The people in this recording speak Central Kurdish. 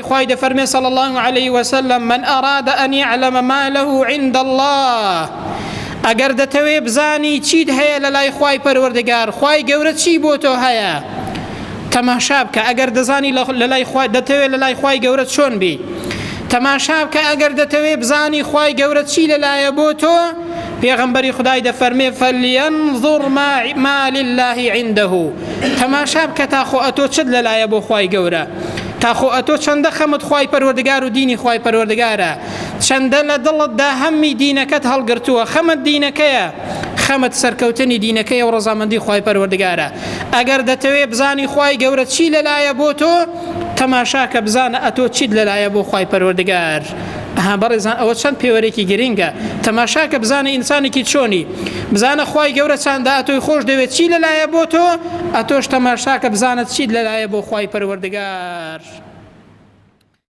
خوای دفرمي صلى الله عليه وسلم من أراد أن يعلم ما له عند الله اگر دەتەوێ بزانی چیت هەیە لە لای خوای پەروەردگار خوای گەورە چی بۆ تۆ هەیە تەماشا بکە ئەگەر دەزانی لە لای خوای دەتەوێت لە لای خوای گەورە چۆن بی تەماشا بکە ئەگەر دەتەوێ بزانی خوای گەورە چی لەلایە بۆ تۆ پێغەمبەری خودای دەفەرمێ فەلینظر ما لله عنده تەماشا بکە تاخۆ ئەتۆ چت لەلایە بۆ خوای گەورە تاخۆ ئەتۆ چەندە خەمت خوای پەروەردگار و دینی خوای پەروەردگارە چەندە لە دڵتدا هەممی دینەکەت هەڵگرتووە خەمت دینەکەیە خەمت سەرکەوتنی دینەکەی و ڕەزامەندی خوای پەروەردگارە ئەگەر دەتەوێ بزانی خوای گەورە چی لەلایە بۆ تۆ تەماشاکە بزانە ئەتۆ چیت لەلایە بۆ خوای پەروەردگار بەڕێزان ئەوە چەند پێوەرێکی گرینگە تەماشاکە بزانە ئینسانێکی چۆنی بزانە خوای گەورە چەندە ئەتۆی خۆش دەوێت چی لەلایە بۆ تۆ ئەتۆش تەماشاکە بزانت چیت لەلایە بۆ خوای پەروەردگار